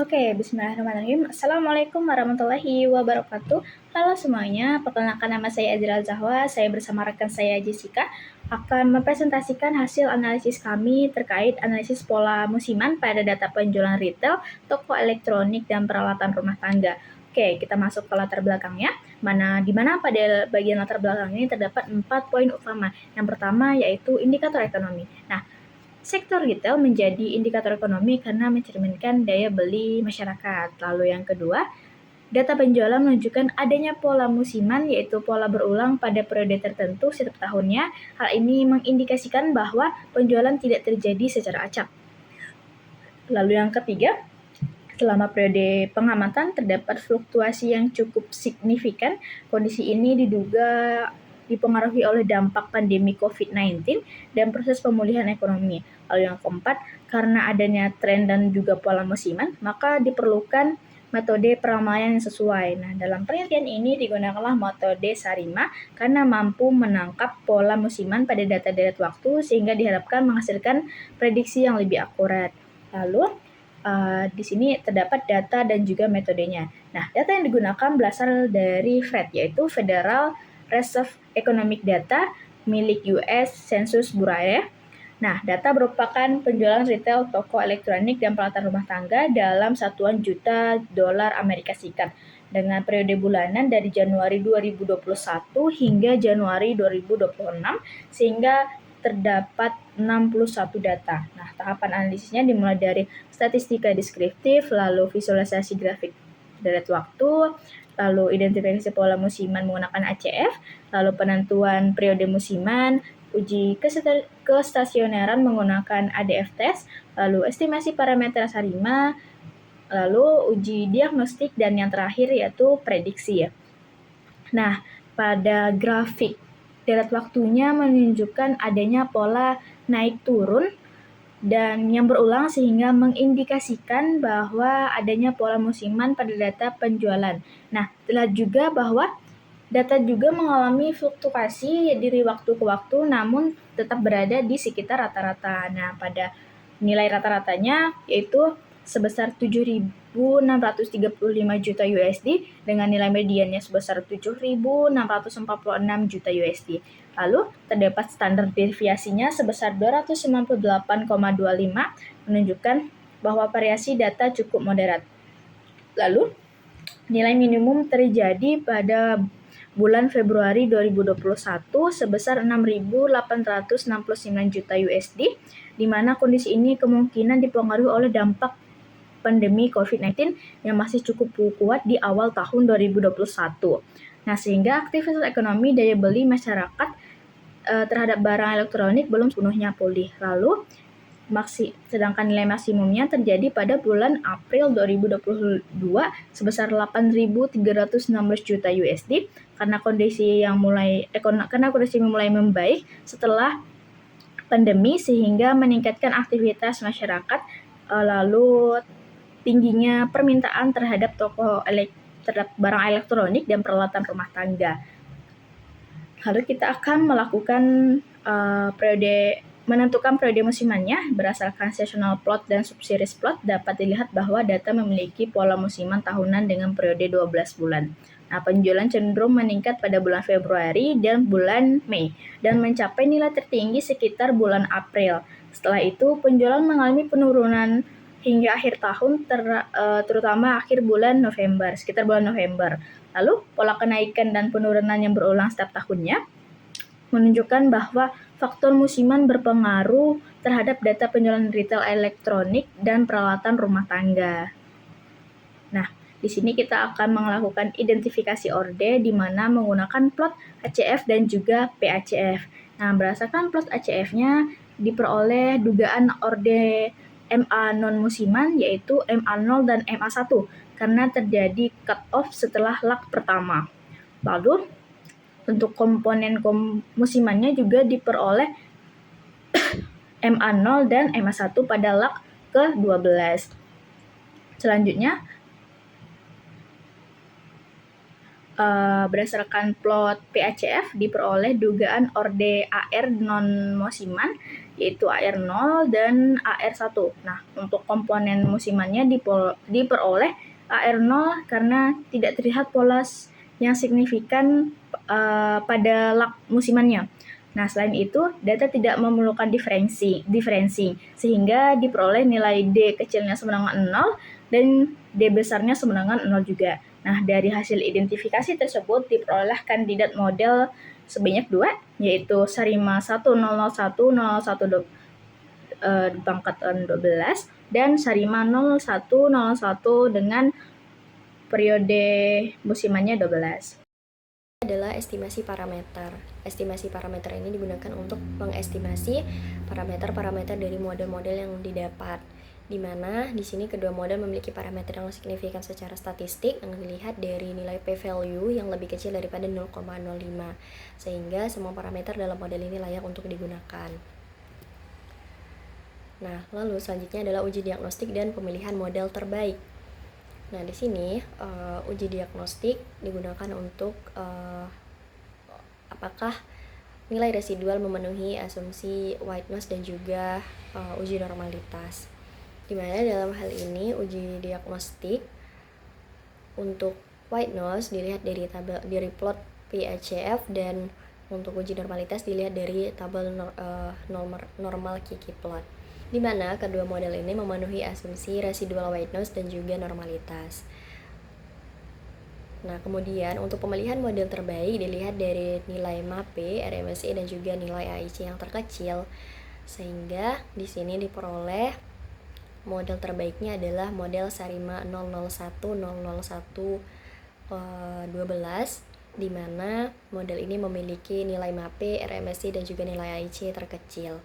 Oke, bismillahirrahmanirrahim. Assalamualaikum warahmatullahi wabarakatuh. Halo semuanya, perkenalkan nama saya Adira Zahwa. Saya bersama rekan saya Jessica akan mempresentasikan hasil analisis kami terkait analisis pola musiman pada data penjualan retail, toko elektronik, dan peralatan rumah tangga. Oke, kita masuk ke latar belakangnya, di mana pada bagian latar belakang ini terdapat 4 poin utama. Yang pertama yaitu indikator ekonomi. Nah, sektor retail menjadi indikator ekonomi karena mencerminkan daya beli masyarakat. Lalu yang kedua, data penjualan menunjukkan adanya pola musiman, yaitu pola berulang pada periode tertentu setiap tahunnya. Hal ini mengindikasikan bahwa penjualan tidak terjadi secara acak. Lalu yang ketiga, selama periode pengamatan terdapat fluktuasi yang cukup signifikan. Kondisi ini diduga dipengaruhi oleh dampak pandemi COVID-19 dan proses pemulihan ekonomi. Lalu yang keempat, karena adanya tren dan juga pola musiman, maka diperlukan metode peramalan yang sesuai. Nah, dalam penelitian ini digunakanlah metode Sarima karena mampu menangkap pola musiman pada data-data waktu sehingga diharapkan menghasilkan prediksi yang lebih akurat. Lalu, di sini terdapat data dan juga metodenya. Nah, data yang digunakan berasal dari FRED, yaitu Federal Reserve Economic Data milik US Census Bureau. Nah, data merupakan penjualan retail, toko elektronik, dan peralatan rumah tangga dalam satuan juta dolar Amerika Serikat dengan periode bulanan dari Januari 2021 hingga Januari 2026, sehingga terdapat 61 data. Nah, tahapan analisisnya dimulai dari statistika deskriptif, lalu visualisasi grafik deret waktu, lalu identifikasi pola musiman menggunakan ACF, lalu penentuan periode musiman, uji kestasioneran menggunakan ADF test, lalu estimasi parameter Sarima, lalu uji diagnostik, dan yang terakhir yaitu prediksi ya. Nah, pada grafik deret waktunya menunjukkan adanya pola naik turun dan yang berulang sehingga mengindikasikan bahwa adanya pola musiman pada data penjualan. Nah, terlihat juga bahwa data juga mengalami fluktuasi dari waktu ke waktu namun tetap berada di sekitar rata-rata. Nah, pada nilai rata-ratanya yaitu sebesar 7.635 juta USD dengan nilai mediannya sebesar 7.646 juta USD. Lalu terdapat standar deviasinya sebesar 298,25 menunjukkan bahwa variasi data cukup moderat. Lalu nilai minimum terjadi pada bulan Februari 2021 sebesar 6.869 juta USD, di mana kondisi ini kemungkinan dipengaruhi oleh dampak pandemi COVID-19 yang masih cukup kuat di awal tahun 2021. Nah, sehingga aktivitas ekonomi daya beli masyarakat terhadap barang elektronik belum sepenuhnya pulih. Lalu, sedangkan nilai maksimumnya terjadi pada bulan April 2022 sebesar 8.316 juta USD karena kondisi mulai membaik setelah pandemi sehingga meningkatkan aktivitas masyarakat, lalu tingginya permintaan terhadap terhadap barang elektronik dan peralatan rumah tangga. Lalu kita akan melakukan menentukan periode musimannya berdasarkan seasonal plot dan subseries plot. Dapat dilihat bahwa data memiliki pola musiman tahunan dengan periode 12 bulan. Nah, penjualan cenderung meningkat pada bulan Februari dan bulan Mei dan mencapai nilai tertinggi sekitar bulan April. Setelah itu, penjualan mengalami penurunan hingga akhir tahun, terutama akhir bulan November, sekitar bulan November. Lalu, pola kenaikan dan penurunan yang berulang setiap tahunnya menunjukkan bahwa faktor musiman berpengaruh terhadap data penjualan retail elektronik dan peralatan rumah tangga. Nah, di sini kita akan melakukan identifikasi orde di mana menggunakan plot ACF dan juga PACF. Nah, berdasarkan plot ACF-nya diperoleh dugaan orde MA non-musiman yaitu MA0 dan MA1 karena terjadi cut-off setelah lak pertama. Lalu, untuk komponen musimannya juga diperoleh MA0 dan MA1 pada lak ke-12. Selanjutnya, berdasarkan plot PACF diperoleh dugaan orde AR non-musiman yaitu AR0 dan AR1. Nah, untuk komponen musimannya diperoleh AR0 karena tidak terlihat pola yang signifikan pada lak musimannya. Nah, selain itu, data tidak memerlukan diferensi, sehingga diperoleh nilai D kecilnya sama dengan 0 dan D besarnya sama dengan 0 juga. Nah, dari hasil identifikasi tersebut diperoleh kandidat model sebanyak 2, yaitu Sarima 1001 pangkatan 12 dan Sarima 0101 dengan periode musimannya 12. Adalah estimasi parameter. Estimasi parameter ini digunakan untuk mengestimasi parameter-parameter dari model-model yang didapat, di mana di sini kedua model memiliki parameter yang signifikan secara statistik yang dilihat dari nilai p-value yang lebih kecil daripada 0,05, sehingga semua parameter dalam model ini layak untuk digunakan. Nah, lalu selanjutnya adalah uji diagnostik dan pemilihan model terbaik. Nah, di sini uji diagnostik digunakan untuk apakah nilai residual memenuhi asumsi white noise dan juga uji normalitas. Dimana dalam hal ini uji diagnostik untuk white noise dilihat dari plot PHCF, dan untuk uji normalitas dilihat dari tabel normal Kiki plot, di mana kedua model ini memenuhi asumsi residual white noise dan juga normalitas. Nah, kemudian untuk pemilihan model terbaik dilihat dari nilai MAPE, RMSE, dan juga nilai AIC yang terkecil, sehingga di sini diperoleh model terbaiknya adalah model Sarima 001-001-12, di mana model ini memiliki nilai MAPE, RMSE, dan juga nilai AIC terkecil,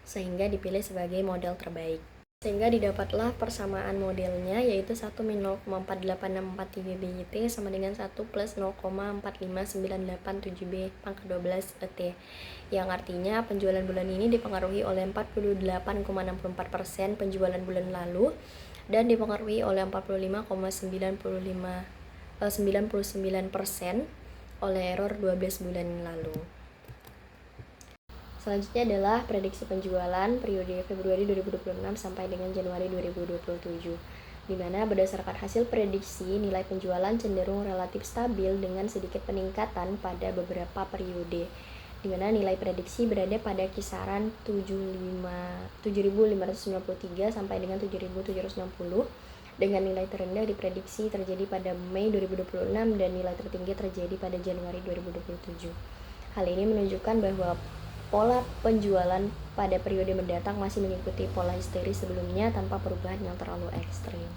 sehingga dipilih sebagai model terbaik. Sehingga didapatlah persamaan modelnya, yaitu 1 min 0,48643 BYT sama dengan 1 plus 0,45987B pangkat 12 ET, yang artinya penjualan bulan ini dipengaruhi oleh 48,64% penjualan bulan lalu dan dipengaruhi oleh 99,99% oleh error 12 bulan lalu. Selanjutnya adalah prediksi penjualan periode Februari 2026 sampai dengan Januari 2027, di mana berdasarkan hasil prediksi nilai penjualan cenderung relatif stabil dengan sedikit peningkatan pada beberapa periode, di mana nilai prediksi berada pada kisaran 7.593 sampai dengan 7.760, dengan nilai terendah diprediksi terjadi pada Mei 2026 dan nilai tertinggi terjadi pada Januari 2027. Hal ini menunjukkan bahwa pola penjualan pada periode mendatang masih mengikuti pola histeris sebelumnya tanpa perubahan yang terlalu ekstrim.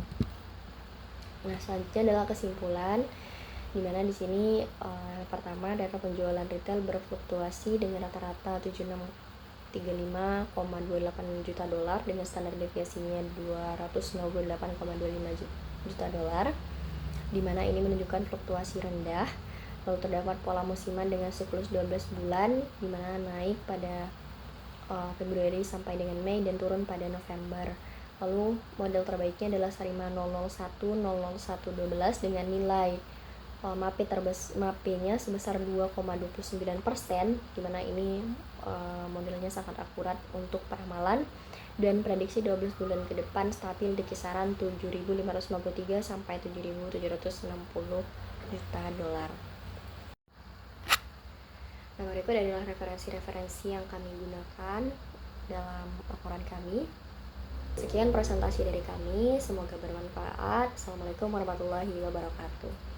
Nah, selanjutnya adalah kesimpulan, di mana di sini pertama, data penjualan retail berfluktuasi dengan rata-rata 7635,28 juta dolar dengan standar deviasinya 298,25 juta dolar, di mana ini menunjukkan fluktuasi rendah. Lalu terdapat pola musiman dengan siklus 12 bulan, di mana naik pada Februari sampai dengan Mei dan turun pada November. Lalu model terbaiknya adalah Sarima 001-001-12 dengan nilai MAPE-nya sebesar 2,29%, di mana ini modelnya sangat akurat untuk peramalan, dan prediksi 12 bulan ke depan stabil di kisaran 7.553 sampai 7.760 juta dolar. Nah, berikut adalah referensi-referensi yang kami gunakan dalam laporan kami. Sekian presentasi dari kami, semoga bermanfaat. Assalamualaikum warahmatullahi wabarakatuh.